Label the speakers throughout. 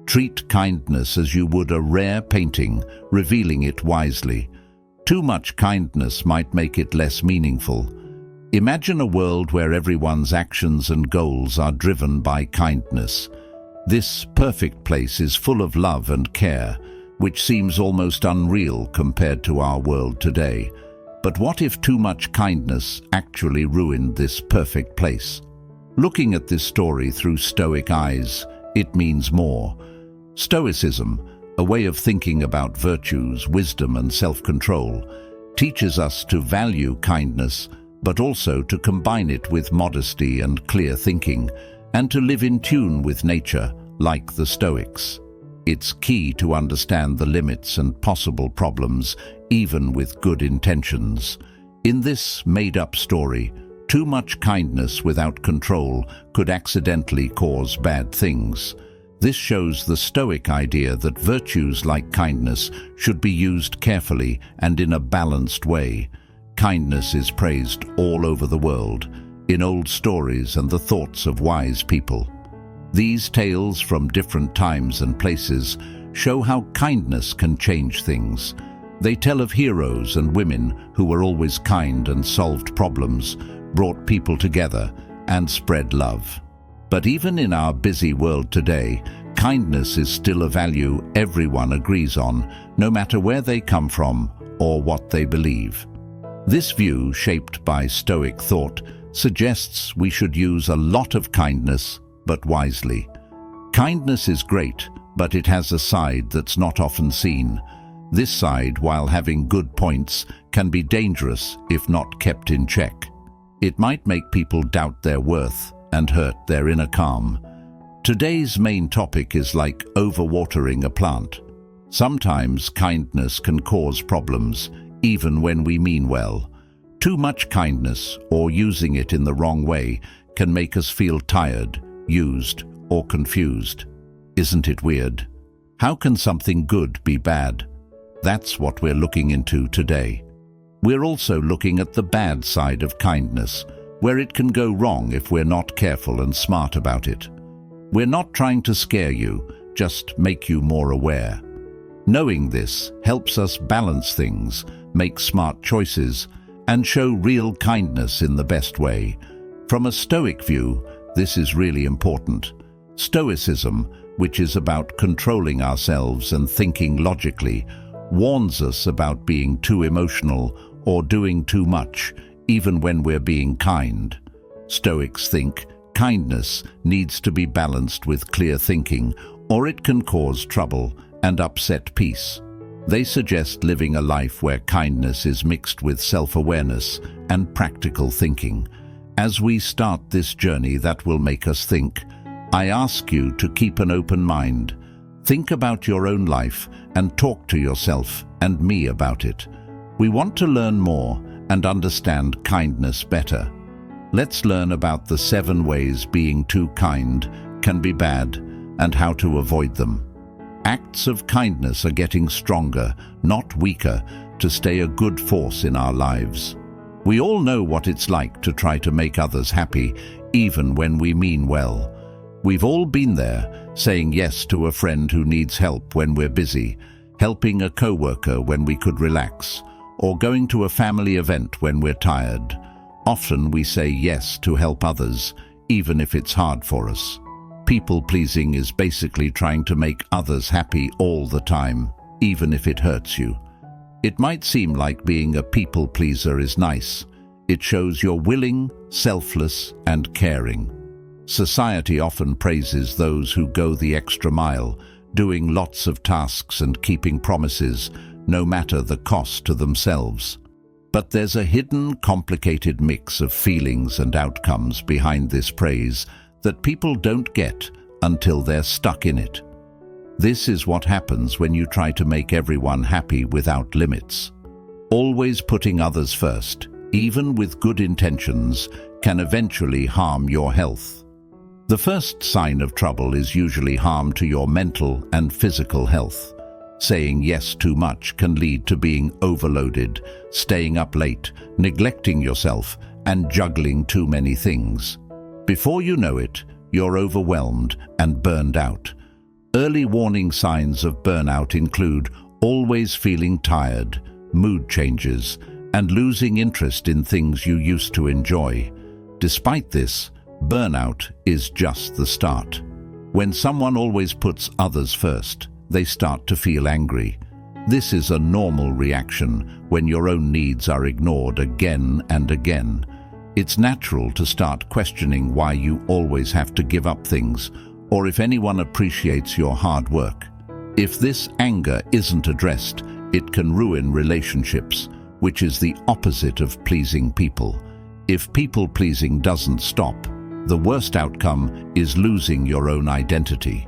Speaker 1: Treat kindness as you would a rare painting, revealing it wisely. Too much kindness might make it less meaningful. Imagine a world where everyone's actions and goals are driven by kindness. This perfect place is full of love and care, which seems almost unreal compared to our world today. But what if too much kindness actually ruined this perfect place? Looking at this story through Stoic eyes, it means more. Stoicism, a way of thinking about virtues, wisdom, and self-control, teaches us to value kindness, but also to combine it with modesty and clear thinking, and to live in tune with nature, like the Stoics. It's key to understand the limits and possible problems, even with good intentions. In this made-up story, too much kindness without control could accidentally cause bad things. This shows the Stoic idea that virtues like kindness should be used carefully and in a balanced way. Kindness is praised all over the world, in old stories and the thoughts of wise people. These tales from different times and places show how kindness can change things. They tell of heroes and women who were always kind and solved problems, brought people together, and spread love. But even in our busy world today, kindness is still a value everyone agrees on, no matter where they come from or what they believe. This view, shaped by Stoic thought, suggests we should use a lot of kindness, but wisely. Kindness is great, but it has a side that's not often seen. This side, while having good points, can be dangerous if not kept in check. It might make people doubt their worth and hurt their inner calm. Today's main topic is like overwatering a plant. Sometimes kindness can cause problems, even when we mean well. Too much kindness, or using it in the wrong way, can make us feel tired, used, or confused. Isn't it weird? How can something good be bad? That's what we're looking into today. We're also looking at the bad side of kindness, where it can go wrong if we're not careful and smart about it. We're not trying to scare you, just make you more aware. Knowing this helps us balance things, make smart choices, and show real kindness in the best way. From a Stoic view, this is really important. Stoicism, which is about controlling ourselves and thinking logically, warns us about being too emotional or doing too much, even when we're being kind. Stoics think kindness needs to be balanced with clear thinking, or it can cause trouble and upset peace. They suggest living a life where kindness is mixed with self-awareness and practical thinking. As we start this journey that will make us think, I ask you to keep an open mind. Think about your own life and talk to yourself and me about it. We want to learn more and understand kindness better. Let's learn about the 7 ways being too kind can be bad and how to avoid them. Acts of kindness are getting stronger, not weaker, to stay a good force in our lives. We all know what it's like to try to make others happy, even when we mean well. We've all been there, saying yes to a friend who needs help when we're busy, helping a coworker when we could relax, or going to a family event when we're tired. Often we say yes to help others, even if it's hard for us. People-pleasing is basically trying to make others happy all the time, even if it hurts you. It might seem like being a people-pleaser is nice. It shows you're willing, selfless, and caring. Society often praises those who go the extra mile, doing lots of tasks and keeping promises, no matter the cost to themselves. But there's a hidden, complicated mix of feelings and outcomes behind this praise that people don't get until they're stuck in it. This is what happens when you try to make everyone happy without limits. Always putting others first, even with good intentions, can eventually harm your health. The first sign of trouble is usually harm to your mental and physical health. Saying yes too much can lead to being overloaded, staying up late, neglecting yourself, and juggling too many things. Before you know it, you're overwhelmed and burned out. Early warning signs of burnout include always feeling tired, mood changes, and losing interest in things you used to enjoy. Despite this, burnout is just the start. When someone always puts others first, they start to feel angry. This is a normal reaction when your own needs are ignored again and again. It's natural to start questioning why you always have to give up things, or if anyone appreciates your hard work. If this anger isn't addressed, it can ruin relationships, which is the opposite of pleasing people. If people-pleasing doesn't stop, the worst outcome is losing your own identity.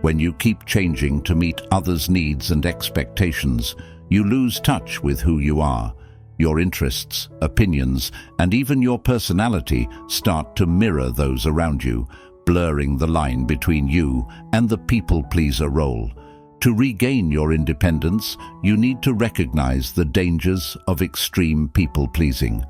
Speaker 1: When you keep changing to meet others' needs and expectations, you lose touch with who you are. Your interests, opinions, and even your personality start to mirror those around you, blurring the line between you and the people-pleaser role. To regain your independence, you need to recognize the dangers of extreme people-pleasing.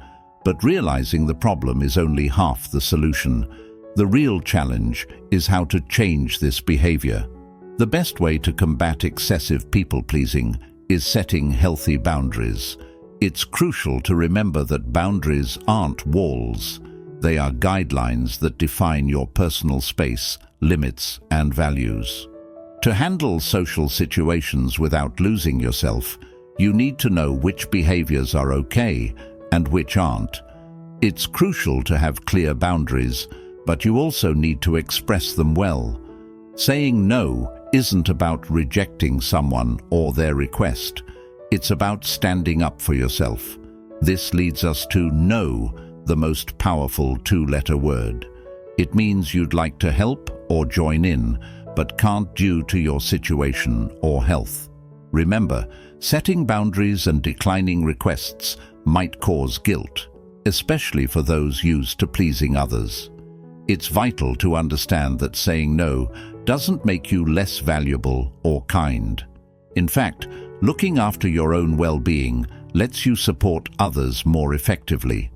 Speaker 1: But realizing the problem is only half the solution. The real challenge is how to change this behavior. The best way to combat excessive people-pleasing is setting healthy boundaries. It's crucial to remember that boundaries aren't walls. They are guidelines that define your personal space, limits, and values. To handle social situations without losing yourself, you need to know which behaviors are okay and which aren't. It's crucial to have clear boundaries, but you also need to express them well. Saying no isn't about rejecting someone or their request. It's about standing up for yourself. This leads us to no, the most powerful two-letter word. It means you'd like to help or join in, but can't due to your situation or health. Remember, setting boundaries and declining requests might cause guilt, especially for those used to pleasing others. It's vital to understand that saying no doesn't make you less valuable or kind. In fact, looking after your own well-being lets you support others more effectively.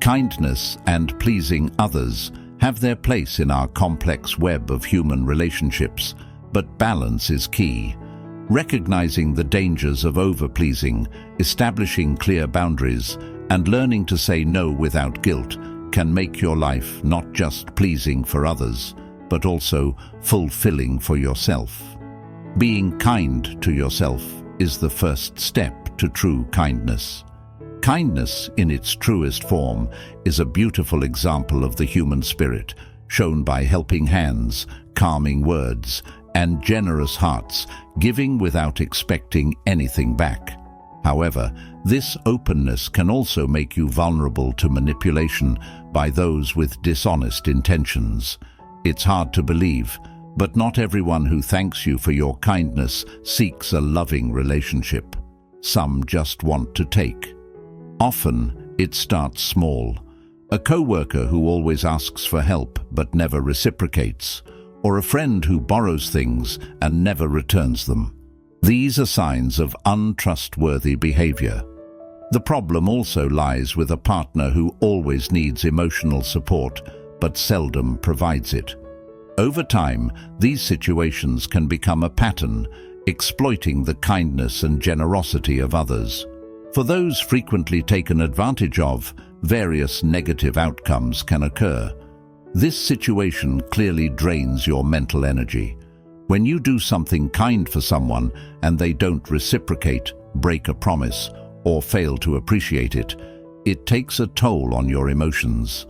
Speaker 1: Kindness and pleasing others have their place in our complex web of human relationships, but balance is key. Recognizing the dangers of over-pleasing, establishing clear boundaries, and learning to say no without guilt can make your life not just pleasing for others, but also fulfilling for yourself. Being kind to yourself is the first step to true kindness. Kindness, in its truest form, is a beautiful example of the human spirit, shown by helping hands, calming words, and generous hearts, giving without expecting anything back. However, this openness can also make you vulnerable to manipulation by those with dishonest intentions. It's hard to believe, but not everyone who thanks you for your kindness seeks a loving relationship. Some just want to take. Often, it starts small. A co-worker who always asks for help but never reciprocates, or a friend who borrows things and never returns them. These are signs of untrustworthy behavior. The problem also lies with a partner who always needs emotional support but seldom provides it. Over time, these situations can become a pattern, exploiting the kindness and generosity of others. For those frequently taken advantage of, various negative outcomes can occur. This situation clearly drains your mental energy. When you do something kind for someone and they don't reciprocate, break a promise, or fail to appreciate it, it takes a toll on your emotions.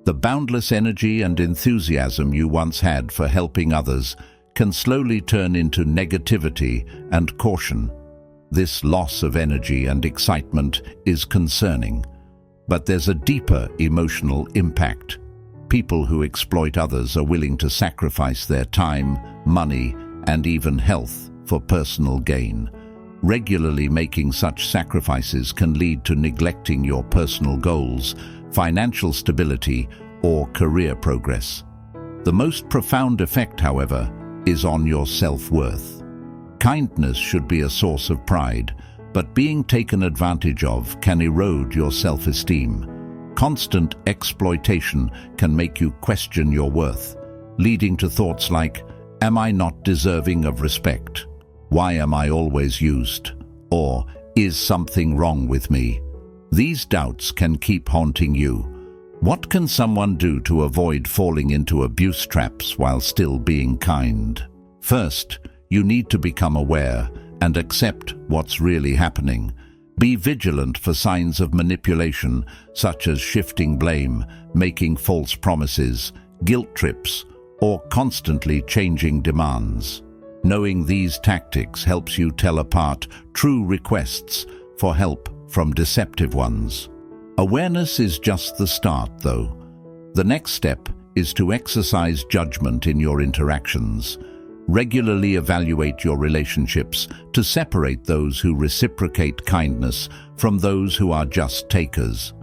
Speaker 1: The boundless energy and enthusiasm you once had for helping others can slowly turn into negativity and caution. This loss of energy and excitement is concerning. But there's a deeper emotional impact. People who exploit others are willing to sacrifice their time, money, and even health for personal gain. Regularly making such sacrifices can lead to neglecting your personal goals, financial stability, or career progress. The most profound effect, however, is on your self-worth. Kindness should be a source of pride, but being taken advantage of can erode your self-esteem. Constant exploitation can make you question your worth, leading to thoughts like, Am I not deserving of respect? Why am I always used? Or, is something wrong with me? These doubts can keep haunting you. What can someone do to avoid falling into abuse traps while still being kind? First, you need to become aware and accept what's really happening. Be vigilant for signs of manipulation, such as shifting blame, making false promises, guilt trips, or constantly changing demands. Knowing these tactics helps you tell apart true requests for help from deceptive ones. Awareness is just the start, though. The next step is to exercise judgment in your interactions. Regularly evaluate your relationships to separate those who reciprocate kindness from those who are just takers.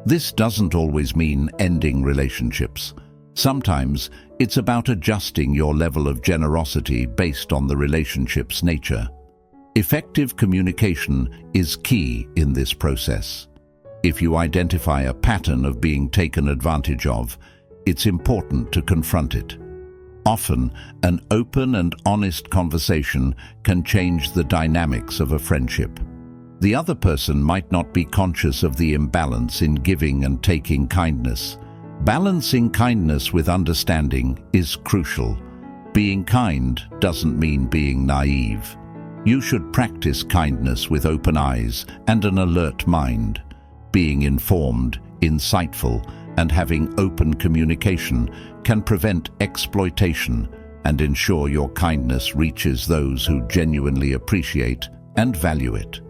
Speaker 1: This doesn't always mean ending relationships. Sometimes it's about adjusting your level of generosity based on the relationship's nature. Effective communication is key in this process. If you identify a pattern of being taken advantage of, it's important to confront it. Often, an open and honest conversation can change the dynamics of a friendship. The other person might not be conscious of the imbalance in giving and taking kindness. Balancing kindness with understanding is crucial. Being kind doesn't mean being naive. You should practice kindness with open eyes and an alert mind. Being informed, insightful, and having open communication can prevent exploitation and ensure your kindness reaches those who genuinely appreciate and value it.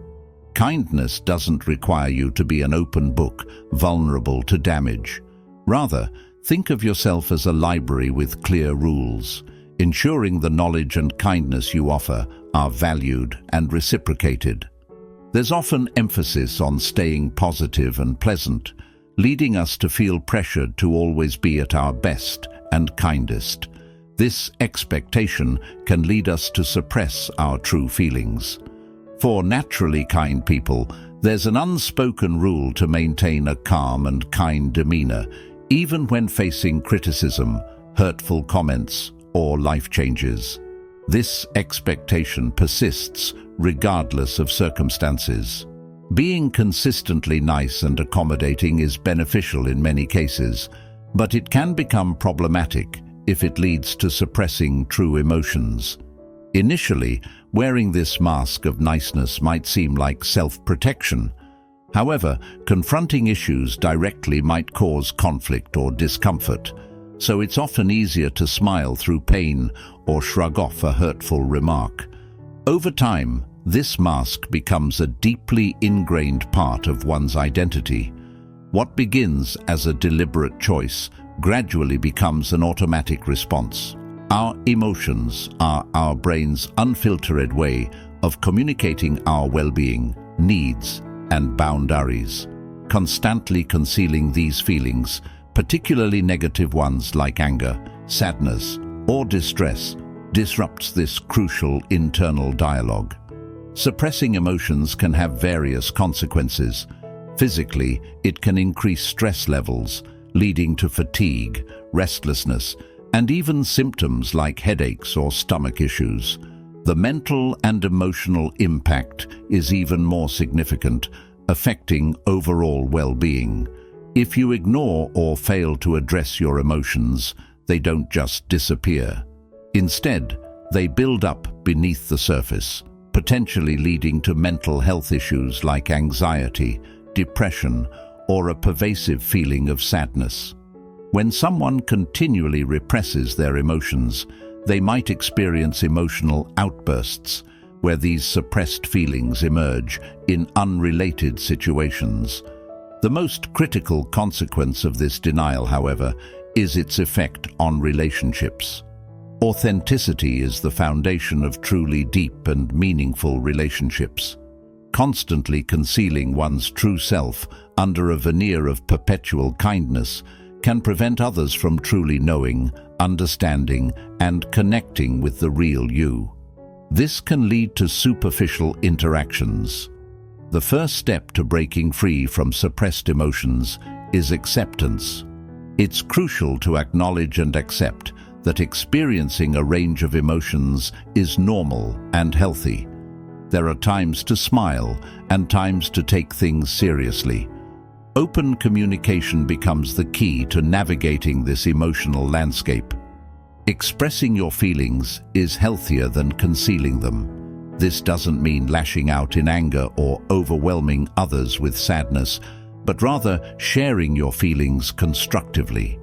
Speaker 1: Kindness doesn't require you to be an open book, vulnerable to damage. Rather, think of yourself as a library with clear rules, ensuring the knowledge and kindness you offer are valued and reciprocated. There's often emphasis on staying positive and pleasant, leading us to feel pressured to always be at our best and kindest. This expectation can lead us to suppress our true feelings. For naturally kind people, there's an unspoken rule to maintain a calm and kind demeanor, even when facing criticism, hurtful comments, or life changes. This expectation persists regardless of circumstances. Being consistently nice and accommodating is beneficial in many cases, but it can become problematic if it leads to suppressing true emotions. Initially, wearing this mask of niceness might seem like self-protection. However, confronting issues directly might cause conflict or discomfort, so it's often easier to smile through pain or shrug off a hurtful remark. Over time, this mask becomes a deeply ingrained part of one's identity. What begins as a deliberate choice gradually becomes an automatic response. Our emotions are our brain's unfiltered way of communicating our well-being, needs, and boundaries. Constantly concealing these feelings, particularly negative ones like anger, sadness, or distress, disrupts this crucial internal dialogue. Suppressing emotions can have various consequences. Physically, it can increase stress levels, leading to fatigue, restlessness, and even symptoms like headaches or stomach issues. The mental and emotional impact is even more significant, affecting overall well-being. If you ignore or fail to address your emotions, they don't just disappear. Instead, they build up beneath the surface, potentially leading to mental health issues like anxiety, depression, or a pervasive feeling of sadness. When someone continually represses their emotions, they might experience emotional outbursts, where these suppressed feelings emerge in unrelated situations. The most critical consequence of this denial, however, is its effect on relationships. Authenticity is the foundation of truly deep and meaningful relationships. Constantly concealing one's true self under a veneer of perpetual kindness can prevent others from truly knowing, understanding, and connecting with the real you. This can lead to superficial interactions. The first step to breaking free from suppressed emotions is acceptance. It's crucial to acknowledge and accept that experiencing a range of emotions is normal and healthy. There are times to smile and times to take things seriously. Open communication becomes the key to navigating this emotional landscape. Expressing your feelings is healthier than concealing them. This doesn't mean lashing out in anger or overwhelming others with sadness, but rather sharing your feelings constructively.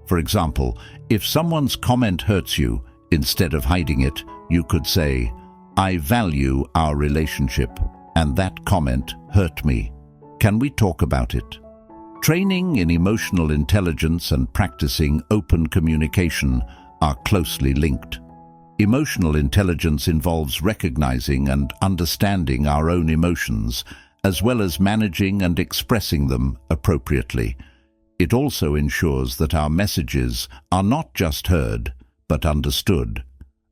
Speaker 1: For example, if someone's comment hurts you, instead of hiding it, you could say, "I value our relationship, and that comment hurt me. Can we talk about it?" Training in emotional intelligence and practicing open communication are closely linked. Emotional intelligence involves recognizing and understanding our own emotions, as well as managing and expressing them appropriately. It also ensures that our messages are not just heard, but understood,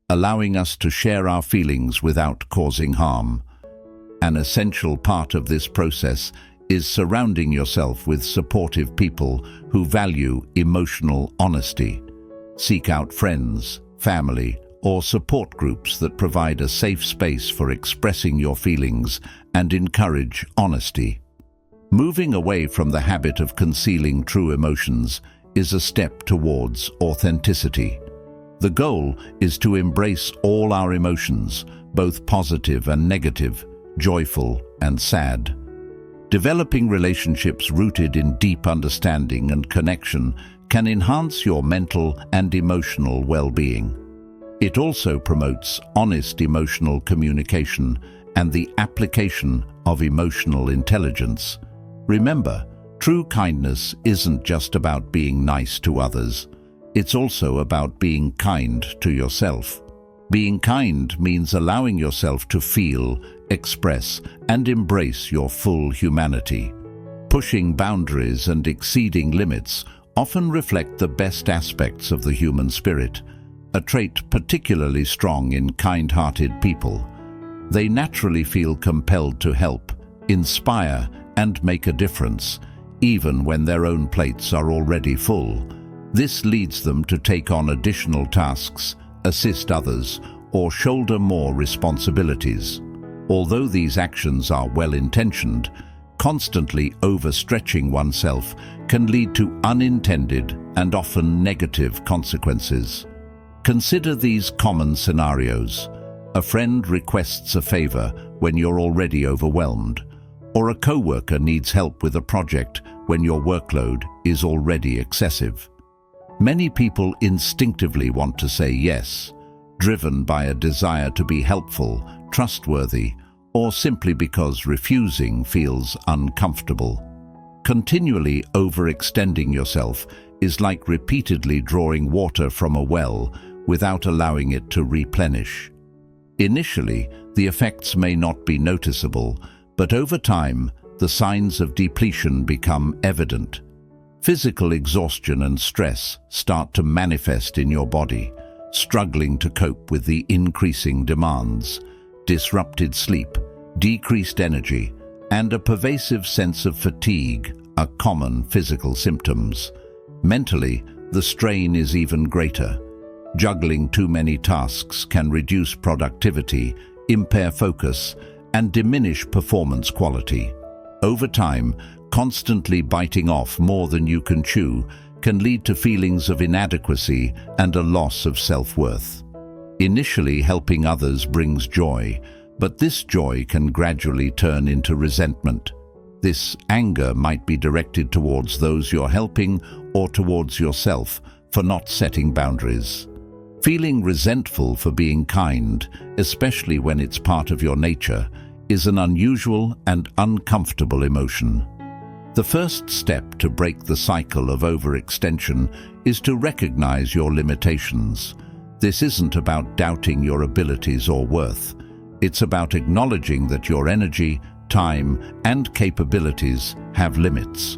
Speaker 1: allowing us to share our feelings without causing harm. An essential part of this process is surrounding yourself with supportive people who value emotional honesty. Seek out friends, family, or support groups that provide a safe space for expressing your feelings and encourage honesty. Moving away from the habit of concealing true emotions is a step towards authenticity. The goal is to embrace all our emotions, both positive and negative, joyful and sad. Developing relationships rooted in deep understanding and connection can enhance your mental and emotional well-being. It also promotes honest emotional communication and the application of emotional intelligence. Remember, true kindness isn't just about being nice to others. It's also about being kind to yourself. Being kind means allowing yourself to feel, express, and embrace your full humanity. Pushing boundaries and exceeding limits often reflect the best aspects of the human spirit, a trait particularly strong in kind-hearted people. They naturally feel compelled to help, inspire, and make a difference, even when their own plates are already full. This leads them to take on additional tasks, assist others, or shoulder more responsibilities. Although these actions are well-intentioned, constantly overstretching oneself can lead to unintended and often negative consequences. Consider these common scenarios. A friend requests a favor when you're already overwhelmed, or a coworker needs help with a project when your workload is already excessive. Many people instinctively want to say yes, driven by a desire to be helpful, trustworthy, or simply because refusing feels uncomfortable. Continually overextending yourself is like repeatedly drawing water from a well without allowing it to replenish. Initially, the effects may not be noticeable, but over time, the signs of depletion become evident. Physical exhaustion and stress start to manifest in your body, struggling to cope with the increasing demands. Disrupted sleep, decreased energy, and a pervasive sense of fatigue are common physical symptoms. Mentally, the strain is even greater. Juggling too many tasks can reduce productivity, impair focus, and diminish performance quality. Over time, constantly biting off more than you can chew can lead to feelings of inadequacy and a loss of self-worth. Initially, helping others brings joy, but this joy can gradually turn into resentment. This anger might be directed towards those you're helping or towards yourself for not setting boundaries. Feeling resentful for being kind, especially when it's part of your nature, is an unusual and uncomfortable emotion. The first step to break the cycle of overextension is to recognize your limitations. This isn't about doubting your abilities or worth. It's about acknowledging that your energy, time, and capabilities have limits.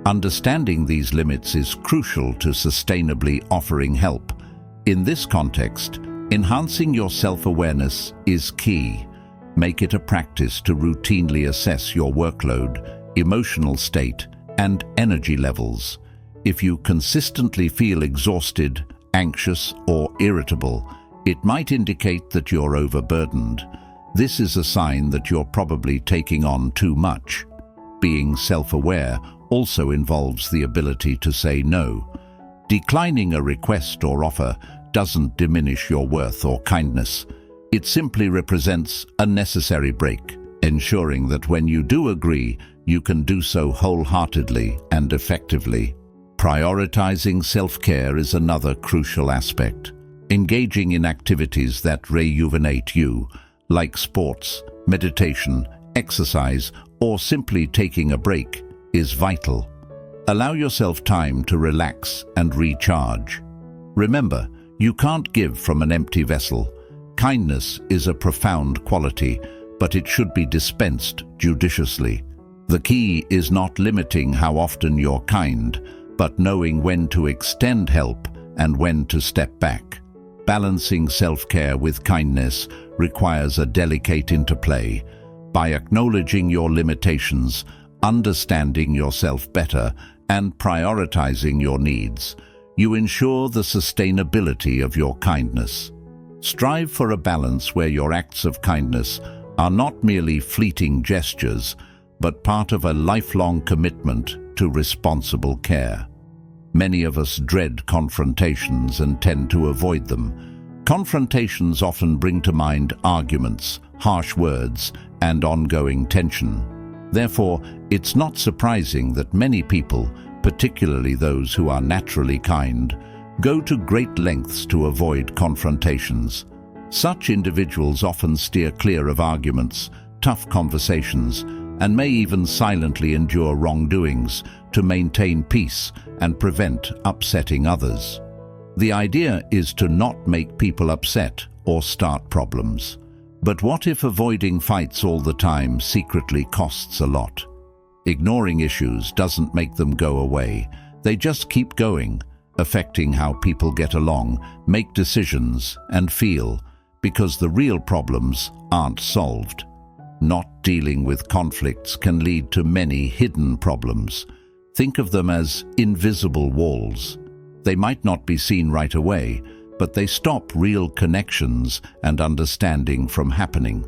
Speaker 1: Understanding these limits is crucial to sustainably offering help. In this context, enhancing your self-awareness is key. Make it a practice to routinely assess your workload, emotional state, and energy levels. If you consistently feel exhausted, anxious, or irritable, it might indicate that you're overburdened. This is a sign that you're probably taking on too much. Being self-aware also involves the ability to say no. Declining a request or offer doesn't diminish your worth or kindness. It simply represents a necessary break, ensuring that when you do agree, you can do so wholeheartedly and effectively. Prioritizing self-care is another crucial aspect. Engaging in activities that rejuvenate you, like sports, meditation, exercise, or simply taking a break, is vital. Allow yourself time to relax and recharge. Remember, you can't give from an empty vessel. Kindness is a profound quality, but it should be dispensed judiciously. The key is not limiting how often you're kind, but knowing when to extend help and when to step back. Balancing self-care with kindness requires a delicate interplay. By acknowledging your limitations, understanding yourself better, and prioritizing your needs, you ensure the sustainability of your kindness. Strive for a balance where your acts of kindness are not merely fleeting gestures, but part of a lifelong commitment to responsible care. Many of us dread confrontations and tend to avoid them. Confrontations often bring to mind arguments, harsh words, and ongoing tension. Therefore, it's not surprising that many people, particularly those who are naturally kind, go to great lengths to avoid confrontations. Such individuals often steer clear of arguments, tough conversations, and may even silently endure wrongdoings to maintain peace and prevent upsetting others. The idea is to not make people upset or start problems. But what if avoiding fights all the time secretly costs a lot? Ignoring issues doesn't make them go away. They just keep going, affecting how people get along, make decisions, and feel, because the real problems aren't solved. Not dealing with conflicts can lead to many hidden problems. Think of them as invisible walls. They might not be seen right away, but they stop real connections and understanding from happening.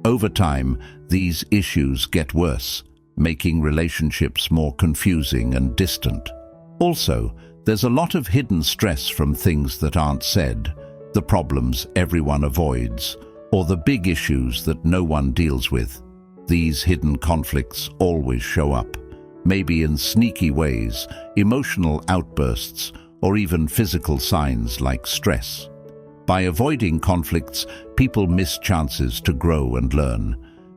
Speaker 1: Over time, these issues get worse, making relationships more confusing and distant. Also, there's a lot of hidden stress from things that aren't said, the problems everyone avoids, or the big issues that no one deals with. These hidden conflicts always show up, maybe in sneaky ways, emotional outbursts, or even physical signs like stress. By avoiding conflicts, people miss chances to grow and learn.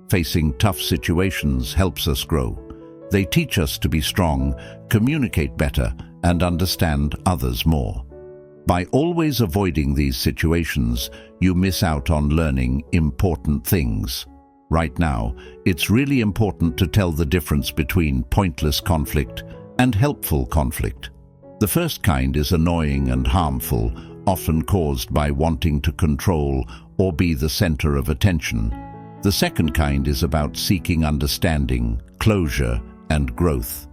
Speaker 1: Facing tough situations helps us grow. They teach us to be strong, communicate better, and understand others more. By always avoiding these situations, you miss out on learning important things. Right now, it's really important to tell the difference between pointless conflict and helpful conflict. The first kind is annoying and harmful, often caused by wanting to control or be the center of attention. The second kind is about seeking understanding, closure, and growth.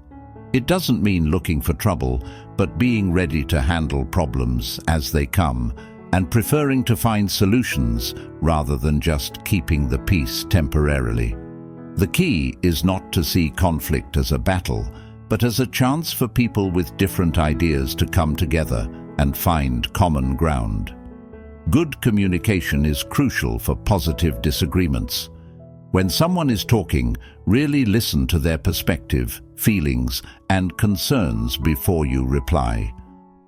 Speaker 1: It doesn't mean looking for trouble, but being ready to handle problems as they come and preferring to find solutions rather than just keeping the peace temporarily. The key is not to see conflict as a battle, but as a chance for people with different ideas to come together and find common ground. Good communication is crucial for positive disagreements. When someone is talking, really listen to their perspective, feelings, and concerns before you reply.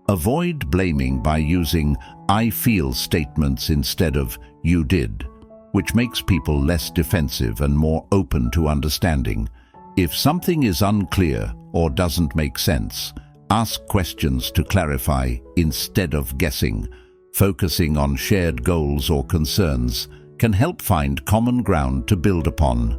Speaker 1: Avoid blaming by using "I feel" statements instead of "you did," which makes people less defensive and more open to understanding. If something is unclear or doesn't make sense, ask questions to clarify instead of guessing. Focusing on shared goals or concerns can help find common ground to build upon.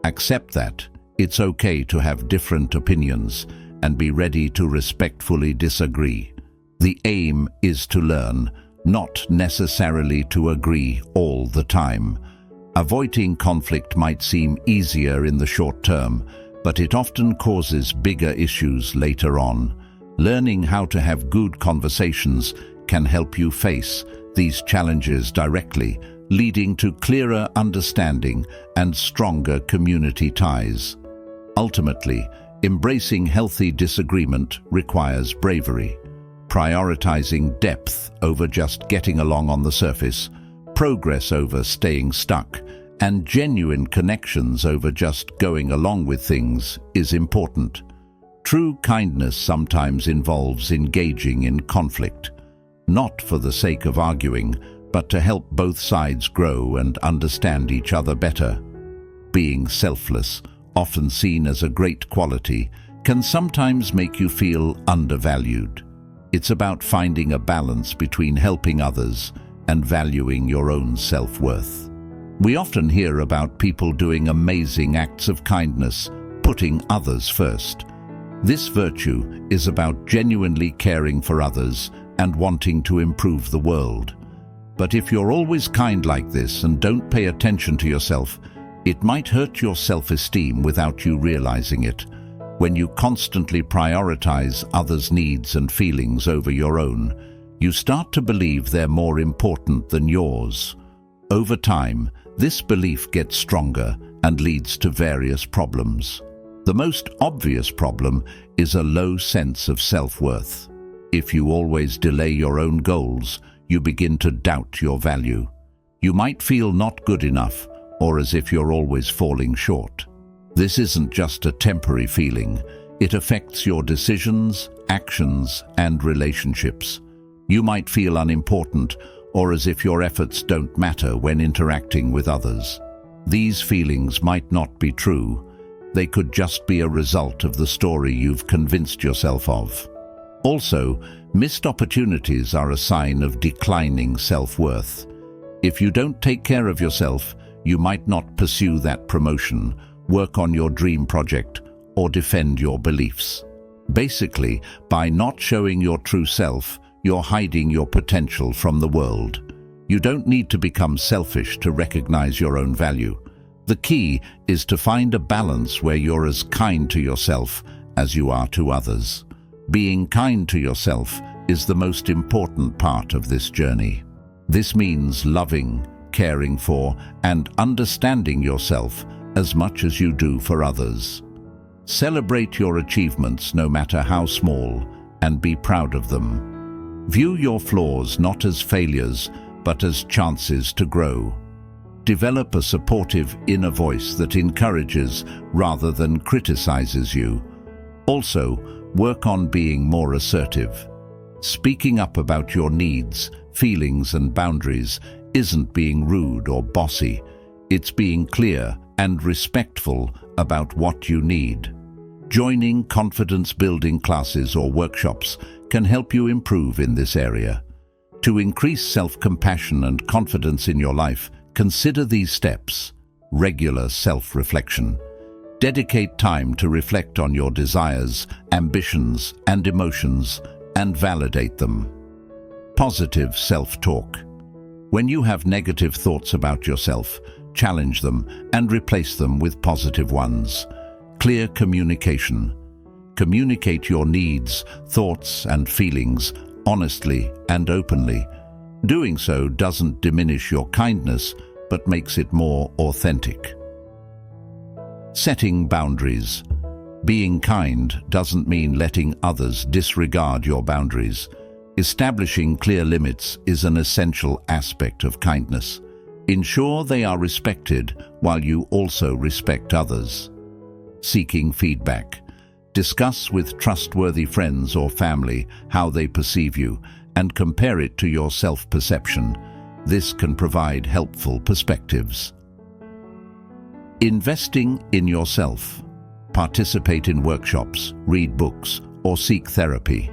Speaker 1: Accept that it's okay to have different opinions and be ready to respectfully disagree. The aim is to learn, not necessarily to agree all the time. Avoiding conflict might seem easier in the short term, but it often causes bigger issues later on. Learning how to have good conversations can help you face these challenges directly, leading to clearer understanding and stronger community ties. Ultimately, embracing healthy disagreement requires bravery, prioritizing depth over just getting along on the surface, progress over staying stuck, and genuine connections over just going along with things is important. True kindness sometimes involves engaging in conflict, not for the sake of arguing, but to help both sides grow and understand each other better. Being selfless, often seen as a great quality, can sometimes make you feel undervalued. It's about finding a balance between helping others and valuing your own self-worth. We often hear about people doing amazing acts of kindness, putting others first. This virtue is about genuinely caring for others and wanting to improve the world. But if you're always kind like this and don't pay attention to yourself, it might hurt your self-esteem without you realizing it. When you constantly prioritize others' needs and feelings over your own, you start to believe they're more important than yours. Over time, this belief gets stronger and leads to various problems. The most obvious problem is a low sense of self-worth. If you always delay your own goals, you begin to doubt your value. You might feel not good enough, or as if you're always falling short. This isn't just a temporary feeling. It affects your decisions, actions, and relationships. You might feel unimportant, or as if your efforts don't matter when interacting with others. These feelings might not be true. They could just be a result of the story you've convinced yourself of. Also, missed opportunities are a sign of declining self-worth. If you don't take care of yourself, you might not pursue that promotion, work on your dream project, or defend your beliefs. Basically, by not showing your true self, you're hiding your potential from the world. You don't need to become selfish to recognize your own value. The key is to find a balance where you're as kind to yourself as you are to others. Being kind to yourself is the most important part of this journey. This means loving, caring for, and understanding yourself as much as you do for others. Celebrate your achievements no matter how small, and be proud of them. View your flaws not as failures, but as chances to grow. Develop a supportive inner voice that encourages rather than criticizes you. Also, work on being more assertive. Speaking up about your needs, feelings, and boundaries isn't being rude or bossy. It's being clear and respectful about what you need. Joining confidence-building classes or workshops can help you improve in this area. To increase self-compassion and confidence in your life, consider these steps. Regular self-reflection. Dedicate time to reflect on your desires, ambitions, and emotions, and validate them. Positive self-talk. When you have negative thoughts about yourself, challenge them and replace them with positive ones. Clear communication. Communicate your needs, thoughts, and feelings honestly and openly. Doing so doesn't diminish your kindness, but makes it more authentic. Setting boundaries. Being kind doesn't mean letting others disregard your boundaries. Establishing clear limits is an essential aspect of kindness. Ensure they are respected while you also respect others. Seeking feedback. Discuss with trustworthy friends or family how they perceive you and compare it to your self-perception. This can provide helpful perspectives. Investing in yourself. Participate in workshops, read books, or seek therapy.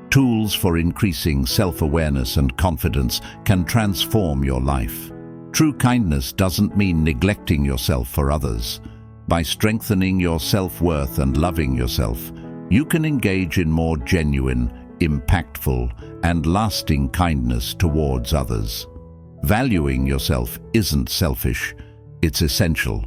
Speaker 1: Tools for increasing self-awareness and confidence can transform your life. True kindness doesn't mean neglecting yourself for others. By strengthening your self-worth and loving yourself, you can engage in more genuine, impactful, and lasting kindness towards others. Valuing yourself isn't selfish, it's essential.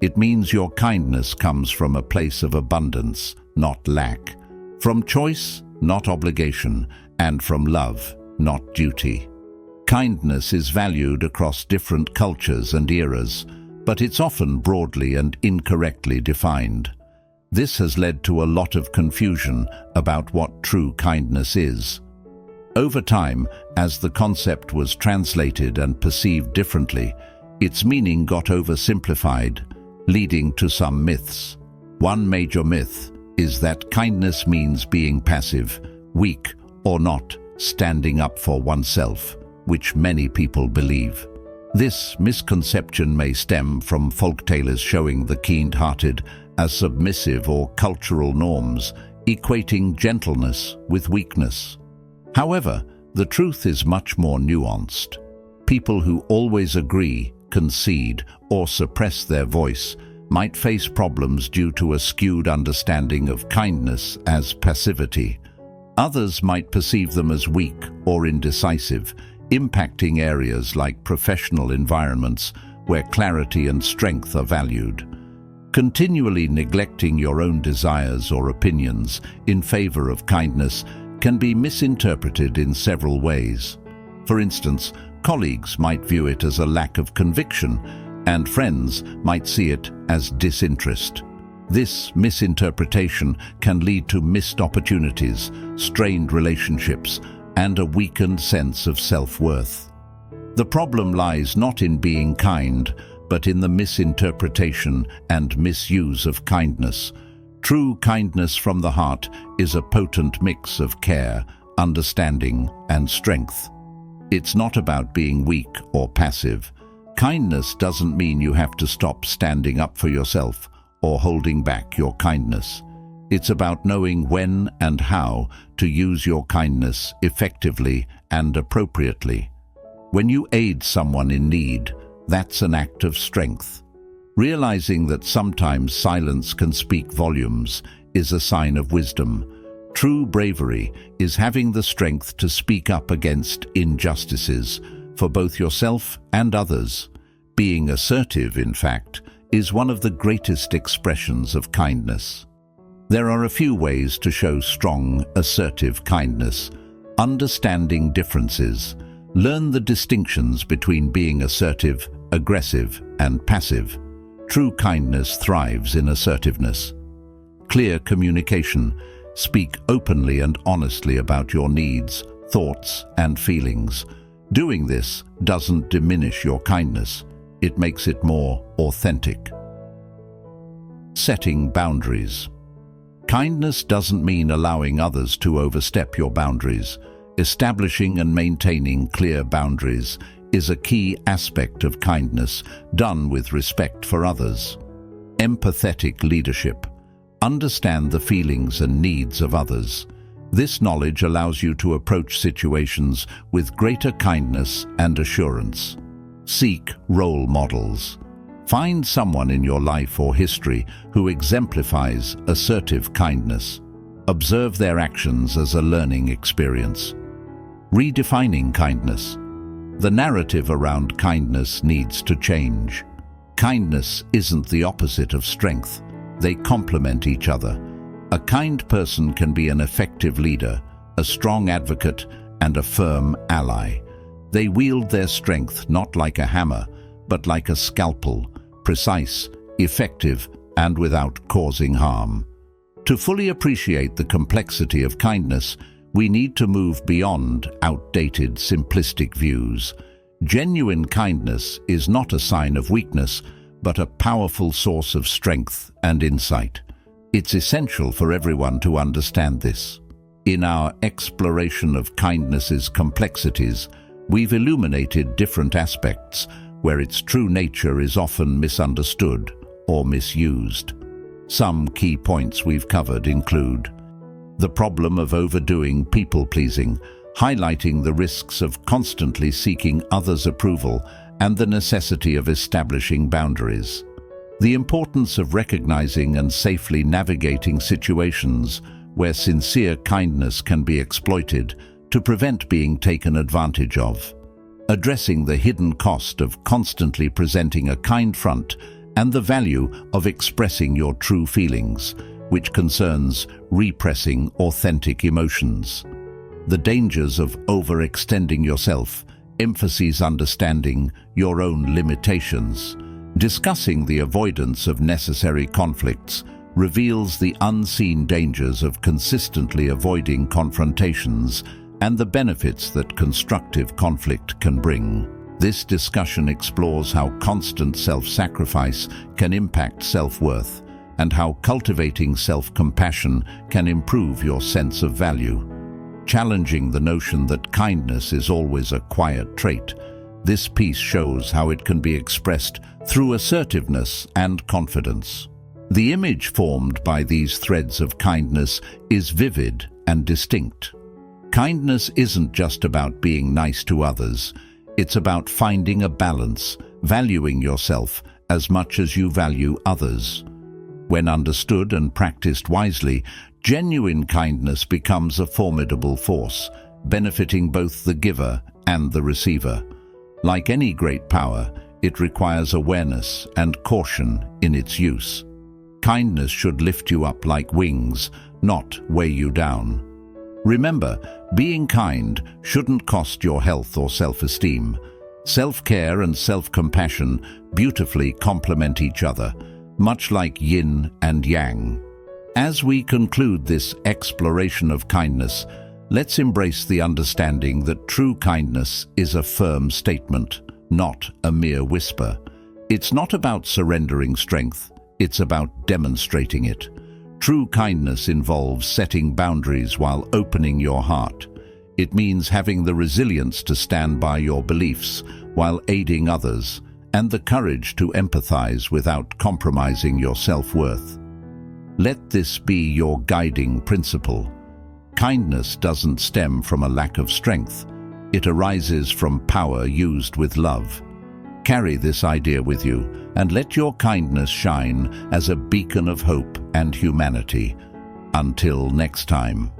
Speaker 1: It means your kindness comes from a place of abundance, not lack. From choice not obligation, and from love, not duty. Kindness is valued across different cultures and eras, but it's often broadly and incorrectly defined. This has led to a lot of confusion about what true kindness is. Over time, as the concept was translated and perceived differently, its meaning got oversimplified, leading to some myths. One major myth is that kindness means being passive, weak, or not standing up for oneself, which many people believe. This misconception may stem from folktales showing the kind-hearted as submissive or cultural norms, equating gentleness with weakness. However, the truth is much more nuanced. People who always agree, concede, or suppress their voice might face problems due to a skewed understanding of kindness as passivity. Others might perceive them as weak or indecisive, impacting areas like professional environments where clarity and strength are valued. Continually neglecting your own desires or opinions in favor of kindness can be misinterpreted in several ways. For instance, colleagues might view it as a lack of conviction, and friends might see it as disinterest. This misinterpretation can lead to missed opportunities, strained relationships, and a weakened sense of self-worth. The problem lies not in being kind, but in the misinterpretation and misuse of kindness. True kindness from the heart is a potent mix of care, understanding, and strength. It's not about being weak or passive. Kindness doesn't mean you have to stop standing up for yourself or holding back your kindness. It's about knowing when and how to use your kindness effectively and appropriately. When you aid someone in need, that's an act of strength. Realizing that sometimes silence can speak volumes is a sign of wisdom. True bravery is having the strength to speak up against injustices for both yourself and others. Being assertive, in fact, is one of the greatest expressions of kindness. There are a few ways to show strong, assertive kindness. Understanding differences. Learn the distinctions between being assertive, aggressive, and passive. True kindness thrives in assertiveness. Clear communication. Speak openly and honestly about your needs, thoughts, and feelings. Doing this doesn't diminish your kindness. It makes it more authentic. Setting boundaries. Kindness doesn't mean allowing others to overstep your boundaries. Establishing and maintaining clear boundaries is a key aspect of kindness, done with respect for others. Empathetic leadership. Understand the feelings and needs of others. This knowledge allows you to approach situations with greater kindness and assurance. Seek role models. Find someone in your life or history who exemplifies assertive kindness. Observe their actions as a learning experience. Redefining kindness. The narrative around kindness needs to change. Kindness isn't the opposite of strength. They complement each other. A kind person can be an effective leader, a strong advocate, and a firm ally. They wield their strength not like a hammer, but like a scalpel, precise, effective, and without causing harm. To fully appreciate the complexity of kindness, we need to move beyond outdated, simplistic views. Genuine kindness is not a sign of weakness, but a powerful source of strength and insight. It's essential for everyone to understand this. In our exploration of kindness's complexities, we've illuminated different aspects where its true nature is often misunderstood or misused. Some key points we've covered include the problem of overdoing people-pleasing, highlighting the risks of constantly seeking others' approval and the necessity of establishing boundaries. The importance of recognizing and safely navigating situations where sincere kindness can be exploited to prevent being taken advantage of. Addressing the hidden cost of constantly presenting a kind front and the value of expressing your true feelings. which concerns repressing authentic emotions. The dangers of overextending yourself emphasize understanding your own limitations. Discussing the avoidance of necessary conflicts reveals the unseen dangers of consistently avoiding confrontations and the benefits that constructive conflict can bring. This discussion explores how constant self-sacrifice can impact self-worth and how cultivating self-compassion can improve your sense of value. Challenging the notion that kindness is always a quiet trait, this piece shows how it can be expressed through assertiveness and confidence. The image formed by these threads of kindness is vivid and distinct. Kindness isn't just about being nice to others. It's about finding a balance, valuing yourself as much as you value others. When understood and practiced wisely, genuine kindness becomes a formidable force, benefiting both the giver and the receiver. Like any great power, it requires awareness and caution in its use. Kindness should lift you up like wings, not weigh you down. Remember, being kind shouldn't cost your health or self-esteem. Self-care and self-compassion beautifully complement each other, much like yin and yang. As we conclude this exploration of kindness, let's embrace the understanding that true kindness is a firm statement, not a mere whisper. It's not about surrendering strength, it's about demonstrating it. True kindness involves setting boundaries while opening your heart. It means having the resilience to stand by your beliefs while aiding others, and the courage to empathize without compromising your self-worth. Let this be your guiding principle. Kindness doesn't stem from a lack of strength. It arises from power used with love. Carry this idea with you and let your kindness shine as a beacon of hope and humanity. Until next time.